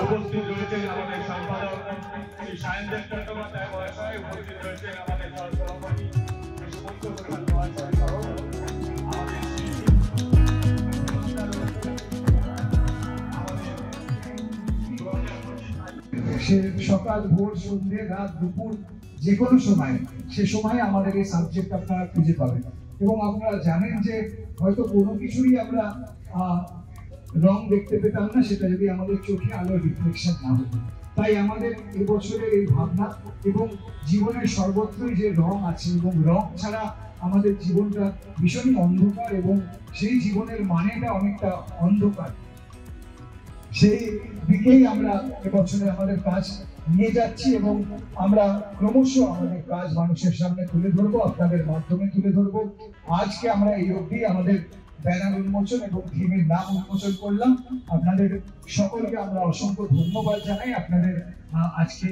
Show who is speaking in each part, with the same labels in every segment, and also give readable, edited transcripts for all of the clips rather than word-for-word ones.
Speaker 1: উপস্থিত রয়েছেন আমাদের সম্পাদক শ্রী সায়নদেব চট্টোপাধ্যায় মহাশয়, উপস্থিত রয়েছেন আমাদের সহসভাপতি শ্রী সুমন্ত প্রধান মহাশয় সহ
Speaker 2: সে সকাল ভোর সন্ধ্যে রাত দুপুর যে কোনো সময় সে সময় আমাদের এই সাবজেক্ট আপনারা খুঁজে পাবেন। এবং আপনারা জানেন যে হয়তো কোনো কিছুরই আমরা রং দেখতে পেতাম না সেটা যদি আমাদের চোখে আলোর রিফ্লেকশন না হতো। তাই আমাদের এবছরের এই ভাবনা এবং জীবনের সর্বত্রই যে রং আছে এবং রং ছাড়া আমাদের জীবনটা ভীষণই অন্ধকার এবং সেই জীবনের মানেটা অনেকটা অন্ধকার, সেই দিকেই আমরা এবছরে আমাদের কাজ নিয়ে যাচ্ছি এবং আমরা ক্রমশ আমাদের কাজ মানুষের সামনে তুলে ধরবো, আপনাদের মাধ্যমে তুলে ধরবো। আজকে আমরা এই অবধি আমাদের ব্যানার উন্মোচন এবং থিমের নাম উন্মোচন করলাম। আপনাদের সকলকে আমরা অসংখ্য ধন্যবাদ জানাই। আপনাদের আজকে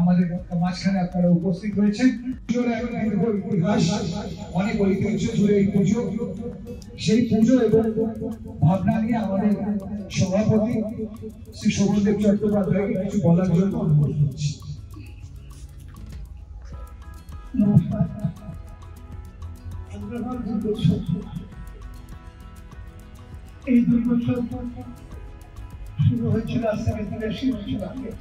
Speaker 2: আমাদের মাঝখানে আপনারা উপস্থিত হয়েছেন। ইতিহাস অনেক ঐতিহ্য জুড়ে এই পুজো, সেই পুজো এবং ভাবনা নিয়ে আমাদের সভাপতি শ্রী শোভনদেব চট্টোপাধ্যায়কে কিছু বলার জন্য অনুরোধ করছি।
Speaker 3: এই 2 বছর শুরু হয়েছিল আজ থেকে 83 বছর আগে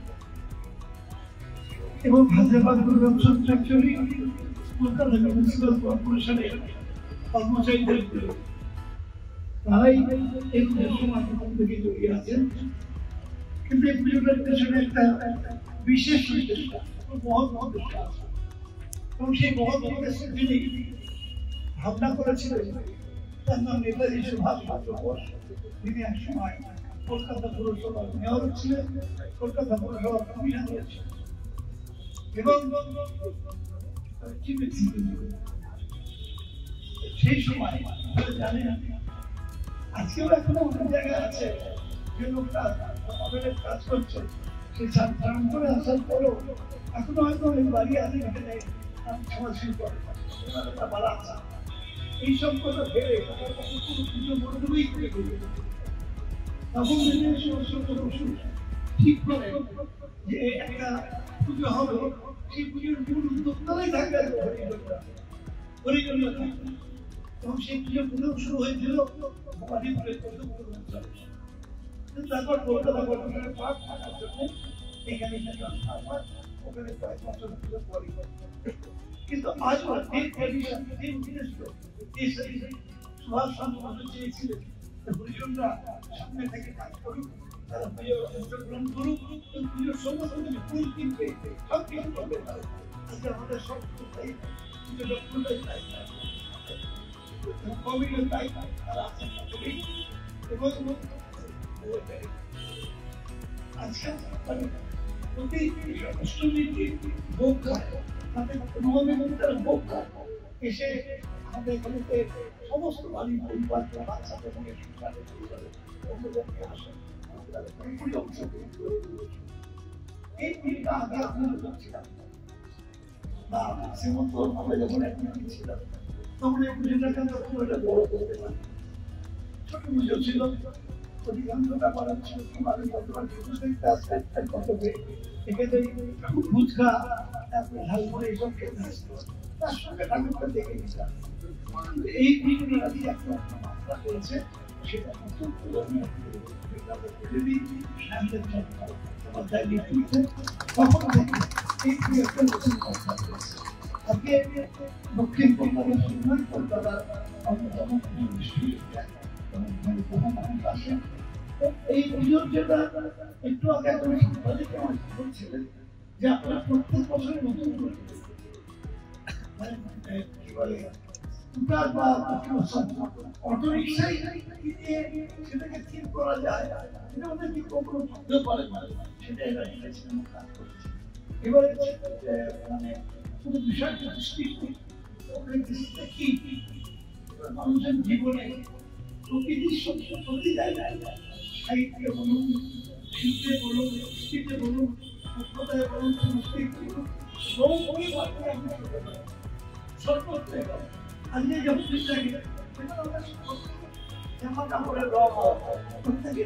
Speaker 3: এবং Hyderabad convention factory Kolkata municipal কর্পোরেশনের কর্মচারীদের তারাই এই পুজোর সময় প্রথম থেকে জড়িয়ে আছেন। কিন্তু এই পুজোটার পেছনে একটা বিশেষ উদ্দেশ্য, মহৎ উদ্দেশ্য আছে এবং সেই মহৎ উদ্দেশ্যের যিনি ভাবনা করেছিলেন তার নাম নেতাজি সুভাষচন্দ্র বোস। তিনি এক সময় কলকাতা পুরসভার মেয়র ছিলেন, কলকাতা পুরসভার কমিশনার ছিলেন এবং সেই সময় জানেন আজকেও এখনো অনেক জায়গায় আছে যে লোকটা আমাদের কাজ করছে, সে চান করে আসার পরও এখনো হয়তো অনেক বাড়ি আছে এখানে সমাজশীল করে বাড়াচ্ছে। এইসব কথা ভেবে পুজো মনোযোগী করে তখন ঠিক করে যে একটা পুজো হবে, সেই পুজোর মূল উদ্যোক্তারাই থাকবে হরিজনরা থাকবে এবং সেই পুজো প্রথম শুরু হয়েছিল তারপর কলকাতা কর্পোরেশনের পার্ক থাকার জন্য এখানে ওখানে প্রায় ৫০ বছর পরে কিন্তু আজ সুভাষ চন্দ্র বোস চেয়েছিলেন হরিজনরা সামনে থেকে কাজ করুক, তারা পুজোর অংশগ্রহণ করুক এবং পুজোর সমস্ত কিছু ফুল কিনবে, সব কিছু করবে। আজকে আমাদের সব পুজোটা ফুলটাই চাই কমিটিও তাই তারা আছেন এবং আজকে প্রতি অষ্টমীতে ভোগ খায়, নবমী তারা ভোগ খায়, এসে আমাদের এখানে সমস্ত বাড়ি পরিবার বাচ্চাদের সঙ্গে আসেন। এই দিনটা আগে আপনারা করছিলাম না, শ্রীমন্ত আমরা যখন একদিন ছিলাম তখন এই পুজোটাকে আমরা খুব একটা বড় করতে পারি, ছোট পুজো ছিল, অধিকাংশ ব্যাপার ছিল তোমাদের বর্তমান দেখতে আসবেন এখানে ফুচকা তারপরে ঝালমুড়ি এইসব খেতে আসতো, তার সঙ্গে ঠাকুরটা দেখে নিতাম। এই পুজোটা দিয়ে একটা মাত্রা পেয়েছে, সেটা নতুন তখন থেকে এই পুজো একটা নতুন মাত্রা পেয়েছে। আজকে দক্ষিণ কলকাতার সময় কলকাতার অন্যতম আসেন। এই পুজোর যেটা একটু আগে বলছিলেন যে আপনারা প্রত্যেক বছরে নতুন করে অটো রিক্সায় সেটাকে ঠিক করা যায়, এটা ওদের কি কখনো ভাবতে পারে না, সেটা এরা কাজ করছে। এবারে মানে পুরো বিষয়টা দৃষ্টিটা কি মানুষের জীবনে প্রকৃতির সঙ্গে প্রতি জায়গায় সাহিত্যে বলুন, শিল্পে বলুন, কৃষিতে বলুন, সভ্যতায় বলুন, সংস্কৃতি বলুন, সবই বাড়তে আমি সর্বত্র আজকে যখন জামা কাপড়ের রং প্রত্যেকে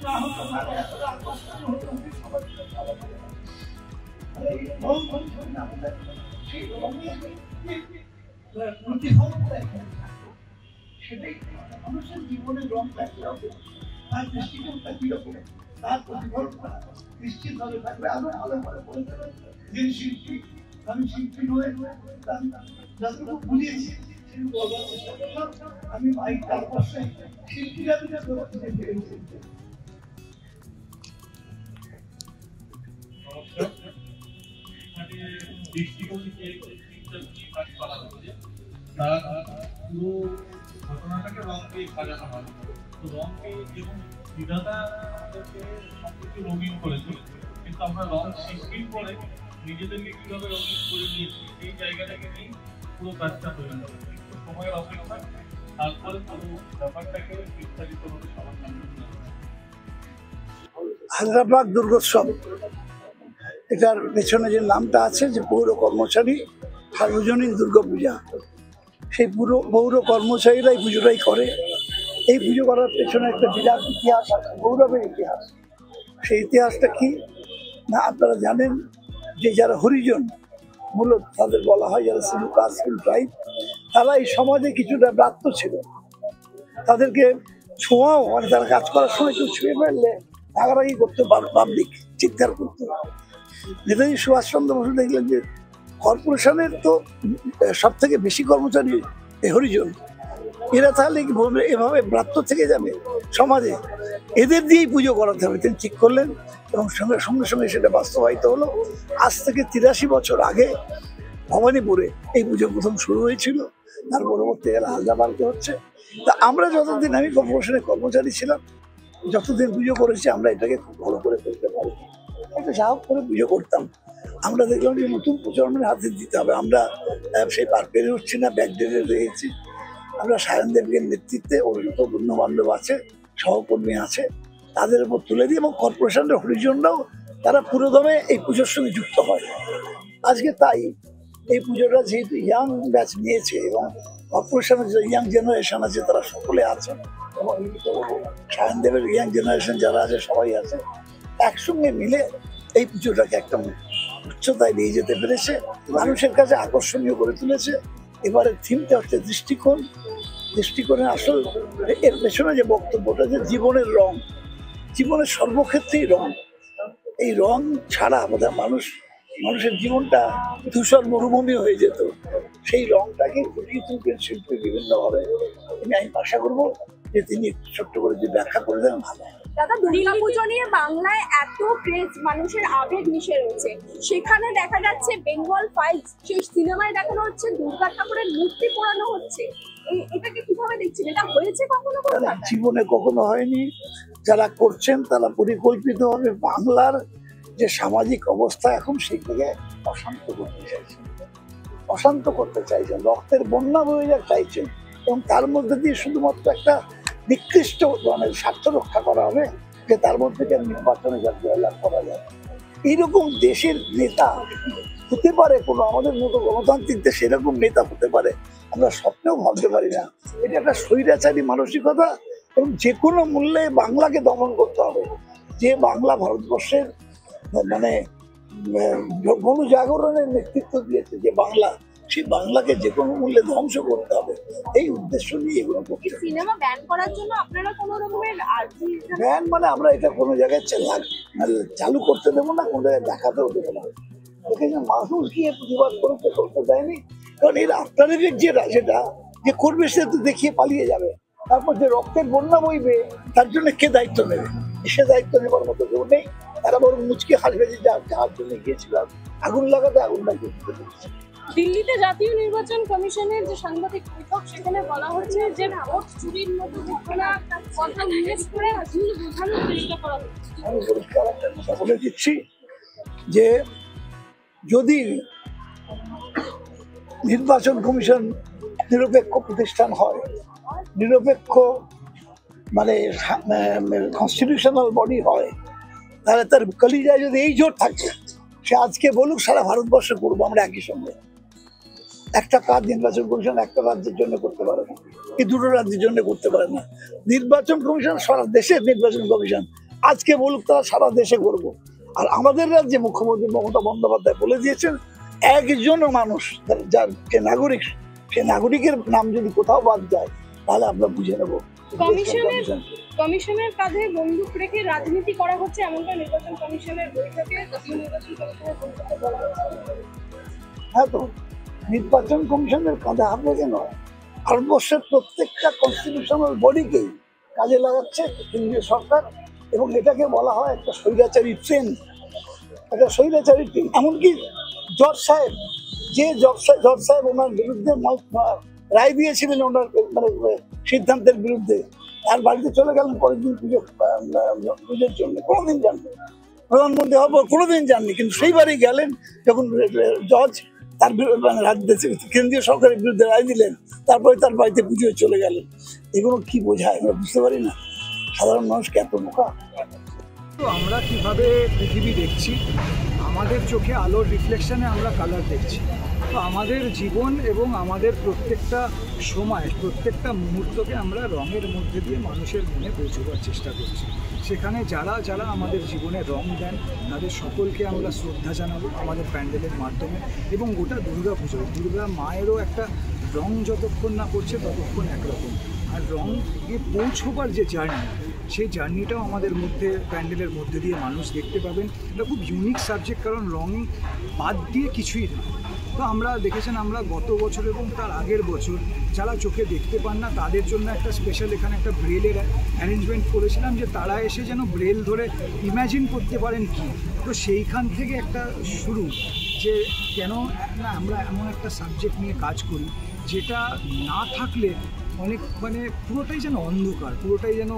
Speaker 3: না হতো তাহলে এতটা আকর্ষণ হতো না সমাজের ভালো করে। এই রং কমিশন আমাদের সেই রঙের প্রতিফলনটা এখানে থাকতো। সেটাই মানুষের জীবনের রংটা কিরকম, তার দৃষ্টিকোণটা কিরকম, তার প্রতিফলনটা নিশ্চিতভাবে থাকবে। আরো ভালো করে বলতে হবে যে শিল্পী, আমি শিল্পী নয়, যতটুকু বুঝিয়েছি সেটুকু বলার চেষ্টা করলাম। আমি মাইকটা অবশ্যই শিল্পীরা দিতে পেরেছি।
Speaker 1: ঘটনাটাকে রং দিয়ে সাজানো হয়। তো রংকে যেমন বিধাতা আমাদেরকে সবকিছু রঙিন করেছে, কিন্তু আমরা রং সৃষ্টির পরে নিজেদেরকে কিভাবে রঙিন করে নিয়েছি সেই জায়গাটাকে নিয়ে পুরো কাজটা তৈরি হবে। একটু সময়ের অপেক্ষা, তারপরে পুরো ব্যাপারটাকে বিস্তারিতভাবে সবার সামনে তুলে ধরা হবে।
Speaker 4: হায়দ্রাবাদ দুর্গোৎসব, এটার পেছনে যে নামটা আছে যে পৌর কর্মচারী সার্বজনীন দুর্গাপূজা, সেই পৌর কর্মচারীরা এই পুজোটাই করে। এই পুজো করার পেছনে একটা বিরাট ইতিহাস আছে, গৌরবের ইতিহাস। সেই ইতিহাসটা কি না আপনারা জানেন যে যারা হরিজন মূলত তাদের বলা হয়, যারা সিভিল কাস্ট ট্রাইব, তারা এই সমাজে কিছুটা ব্রাত্য ছিল। তাদেরকে ছোঁয়াও, মানে তারা কাজ করার সময় কেউ ছুঁয়ে ফেললে রাগারাগি করতে, পাবলিক চিৎকার করতে। নেতাজি সুভাষচন্দ্র বসু দেখলেন যে কর্পোরেশনের তো সব থেকে বেশি কর্মচারী এই হরিজন, এরা তাহলে এভাবে ব্রাত্য থেকে যাবে সমাজে, এদের দিয়েই পুজো করাতে হবে। তিনি ঠিক করলেন এবং সঙ্গে সঙ্গে সেটা বাস্তবায়িত হলো। আজ থেকে 83 বছর আগে ভবানীপুরে এই পুজো প্রথম শুরু হয়েছিল, তার পরবর্তীকালে হায়দ্রাবাদে হচ্ছে। তা আমরা যতদিন, আমি কর্পোরেশনের কর্মচারী ছিলাম, যতদিন পুজো করেছি আমরা এটাকে খুব বড় করে করতে পারি, একটা সাহস করে পুজো করতাম। আমরা দেখলাম যে নতুন প্রজন্মের হাতে দিতে হবে। আমরা সেই পার পেরে উঠছি না, ব্যাকডেটে রয়েছি। আমরা সায়নদেবের নেতৃত্বে ওর যত বন্ধু বান্ধব আছে, সহকর্মী আছে, তাদের উপর তুলে দিই এবং কর্পোরেশনের হরিজনরাও তারা পুরোদমে এই পুজোর সঙ্গে যুক্ত হয়। আজকে তাই এই পুজোটা যেহেতু ইয়াং ব্যাচ নিয়েছে এবং কর্পোরেশনের যে ইয়াং জেনারেশন আছে তারা সকলে আছে, এবং সায়নদেবের ইয়াং জেনারেশন যারা আছে সবাই আছে, একসঙ্গে মিলে এই পুজোটাকে একটা উচ্চতায় নিয়ে যেতে পেরেছে, মানুষের কাছে আকর্ষণীয় করে তুলেছে। এবারে থিমটা হচ্ছে দৃষ্টিকোণ। দৃষ্টিকোণের আসল এর পেছনে যে বক্তব্যটা, যে জীবনের রং, জীবনের সর্বক্ষেত্রেই রং। এই রং ছাড়া আমাদের মানুষের জীবনটা ধূসর মরুভূমি হয়ে যেত। সেই রংটাকে ফুটিয়ে তুলবেন শিল্পী বিভিন্নভাবে। আমি আশা করবো যে তিনি ছোট্ট করে যে ব্যাখ্যা করে দেন ভালো।
Speaker 5: দাদা, দুর্গাপুজো নিয়ে বাংলায় এত ক্রেজ, মানুষের আবেগ মিশে রয়েছে, সেখানে দেখা যাচ্ছে বেঙ্গল ফাইলস সেই সিনেমায় দেখানো হচ্ছে দুর্গা ঠাকুরের মূর্তি পোড়ানো হচ্ছে। এটাকে কিভাবে দেখছেন? এটা হয়েছে কখনো?
Speaker 4: জীবনে কখনো হয়নি। যারা করছেন তারা পরিকল্পিতভাবে বাংলার যে সামাজিক অবস্থা এখন সেটাকে অশান্ত করতে চাইছেন, অশান্ত করতে চাইছেন, রক্তের বন্যা বয়ে যাক চাইছেন, এবং তার মধ্যে দিয়ে শুধুমাত্র একটা নিকৃষ্ট ধরনের স্বার্থ রক্ষা করা হবে যে তার মধ্যে নির্বাচনে জয়লাভ করা যায়। এইরকম দেশের নেতা হতে পারে কোনো আমাদের মতো গণতান্ত্রিক দেশে এরকম নেতা হতে পারে, আমরা স্বপ্নেও ভাবতে পারি না। এটা একটা স্বৈরাচারী মানসিকতা, এবং যে কোনো মূল্যে বাংলাকে দমন করতে হবে। যে বাংলা ভারতবর্ষের মানে গণজাগরণের নেতৃত্ব দিয়েছে, যে বাংলা, সেই বাংলাকে যে কোনো মূল্যে ধ্বংস করতে হবে, এই উদ্দেশ্য নিয়ে এগুলো করছে।
Speaker 5: সিনেমা ব্যান করার জন্য আপনারা কোনো রকমের আর্জি?
Speaker 4: ব্যান মানে আমরা এটা কোনো জায়গায় চালু করতে দেবো না, কোনো জায়গায় দেখাতেও দেবো না। দেখেছেন মানুষ গিয়ে প্রতিবাদ করতে দেয়নি, কারণ এর আফটার এফেক্ট যেটা যে করবে সে তো দেখিয়ে পালিয়ে যাবে। তারপর যে রক্তের বন্যা বইবে তার জন্য কে দায়িত্ব নেবে? সে দায়িত্ব নেবার মতো কেউ নেই। তারা বরং মুচকে হাসবে যে যার জন্য গিয়েছিলাম, আগুন লাগাতে আগুন লাগিয়ে দিতে পেরেছি।
Speaker 5: দিল্লিতে জাতীয় নির্বাচন কমিশনের যে সাংবাদিক বৈঠক, সেখানে বলা হচ্ছে যে ভোট চুরির মতো ঘটনা কথা উল্লেখ করে ভুল বোঝানোর চেষ্টা করা হচ্ছে।
Speaker 4: আমি পরিষ্কার একটা কথা বলে দিচ্ছি যে যদি নির্বাচন কমিশন নিরপেক্ষ প্রতিষ্ঠান হয়, নিরপেক্ষ মানে কনস্টিটিউশনাল বডি হয়, তাহলে তার কলিজায় যদি এই জোর থাকে, সে আজকে বলুক সারা ভারতবর্ষে করবো আমরা একই সঙ্গে। একটা কাজ নির্বাচন কমিশন একটা রাজ্যের জন্য করতে পারে না, কি দুটো রাজ্যের জন্য করতে পারে না। নির্বাচন কমিশন সারা দেশের নির্বাচন কমিশন, আজকে বলুক তারা সারা দেশে করবো। আর আমাদের রাজ্যে মুখ্যমন্ত্রী মমতা বন্দ্যোপাধ্যায় বলে দিয়েছেন, একজনও মানুষ যার যে নাগরিক, সে নাগরিকের নাম যদি কোথাও বাদ যায় তাহলে আমরা বুঝে নেবো।
Speaker 5: কমিশনের কাঁধে বন্দুক রেখে রাজনীতি করা হচ্ছে, এমনটা নির্বাচন কমিশনের বৈঠকে নির্বাচন কমিশনের বৈঠকে বলা হচ্ছে।
Speaker 4: হ্যাঁ, তো নির্বাচন কমিশনের কাঁধে হাত রেখে নয়, ভারতবর্ষের প্রত্যেকটা কনস্টিটিউশনাল বডিকেই কাজে লাগাচ্ছে কেন্দ্রীয় সরকার, এবং এটাকে বলা হয় একটা স্বৈরাচারী ট্রেন, একটা স্বৈরাচারী ট্রেন। এমনকি জজ সাহেব, যে জজ সাহেব ওনার বিরুদ্ধে রায় দিয়েছিলেন, ওনার মানে সিদ্ধান্তের বিরুদ্ধে, আর বাড়িতে চলে গেলেন পরের দিন পুজোর জন্য, কোনোদিন যাননি। প্রধানমন্ত্রী হবো কোনোদিন যাননি, কিন্তু সেইবারই গেলেন যখন জজ তার কেন্দ্রীয় সরকারের বিরুদ্ধে রায় দিলেন, তারপরে তার বাড়িতে পুজোয় চলে গেলেন। এগুলো কি বোঝায় আমরা বুঝতে পারি না, সাধারণ মানুষকে এত বোকা।
Speaker 6: তো আমরা কিভাবে পৃথিবী দেখছি, আমাদের চোখে আলোর রিফ্লেকশনে আমরা কালার দেখছি। তো আমাদের জীবন এবং আমাদের প্রত্যেকটা সময়, প্রত্যেকটা মুহূর্তকে আমরা রঙের মধ্যে দিয়ে মানুষের মনে পৌঁছবার চেষ্টা করছি। সেখানে যারা যারা আমাদের জীবনে রং দেন তাদের সকলকে আমরা শ্রদ্ধা জানাবো আমাদের প্যান্ডেলের মাধ্যমে। এবং গোটা দুর্গা পুজো, দুর্গা মায়েরও একটা রং যতক্ষণ না করছে ততক্ষণ একরকম, আর রং গিয়ে পৌঁছবার যে জার্নি, সেই জার্নিটাও আমাদের মধ্যে প্যান্ডেলের মধ্যে দিয়ে মানুষ দেখতে পাবেন। এটা খুব ইউনিক সাবজেক্ট, কারণ রং বাদ দিয়ে কিছুই না। তো আমরা দেখেছেন, আমরা গত বছর এবং তার আগের বছর যারা চোখে দেখতে পান না তাদের জন্য একটা স্পেশাল এখানে একটা ব্রেলের অ্যারেঞ্জমেন্ট করেছিলাম, যে তারা এসে যেন ব্রেল ধরে ইম্যাজিন করতে পারেন কি। তো সেইখান থেকে একটা শুরু, যে কেন না আমরা এমন একটা সাবজেক্ট নিয়ে কাজ করি যেটা না থাকলে অনেক মানে পুরোটাই যেন অন্ধকার, পুরোটাই যেন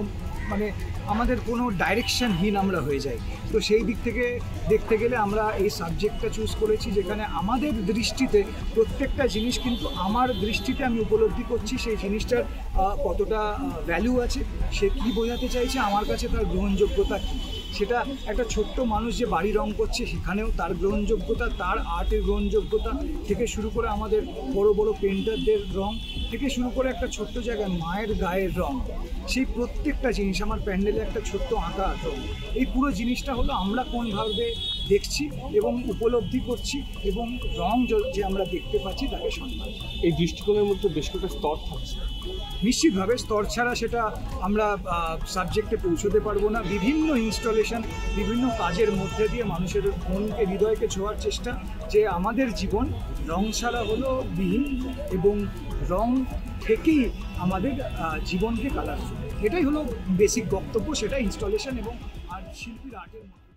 Speaker 6: মানে আমাদের কোনো ডাইরেকশনহীন আমরা হয়ে যাই। তো সেই দিক থেকে দেখতে গেলে আমরা এই সাবজেক্টটা চুজ করেছি, যেখানে আমাদের দৃষ্টিতে প্রত্যেকটা জিনিস কিন্তু আমার দৃষ্টিতে আমি উপলব্ধি করছি সেই জিনিসটার কতটা ভ্যালু আছে, সে কী বোঝাতে চাইছে, আমার কাছে তার গ্রহণযোগ্যতা কী। সেটা একটা ছোট্ট মানুষ যে বাড়ি রং করছে সেখানেও তার গ্রহণযোগ্যতা, তার আর্টের গ্রহণযোগ্যতা থেকে শুরু করে আমাদের বড় বড় পেন্টারদের রং থেকে শুরু করে একটা ছোট্ট জায়গায় মায়ের গায়ের রং, সেই প্রত্যেকটা জিনিস আমার প্যান্ডেলে একটা ছোট্ট আঁকা রং। এই পুরো জিনিসটা হলো আমরা কোনভাবে দেখছি এবং উপলব্ধি করছি, এবং রং যে আমরা দেখতে পাচ্ছি তাকে সম্মান।
Speaker 7: এই দৃষ্টিকোণের মধ্যে বেশ কয়েকটা স্তর থাকছে,
Speaker 6: নিশ্চিতভাবে স্তর ছাড়া সেটা আমরা সাবজেক্টে পৌঁছতে পারবো না। বিভিন্ন ইনস্টলেশন, বিভিন্ন কাজের মধ্যে দিয়ে মানুষের মনকে, হৃদয়কে ছোঁয়ার চেষ্টা, যে আমাদের জীবন রং ছাড়া হলো বিহীন, এবং রং থেকেই আমাদের জীবনকে কালারফুল। এটাই হলো বেসিক বক্তব্য, সেটা ইনস্টলেশন এবং শিল্পীর আর্টের মধ্যে।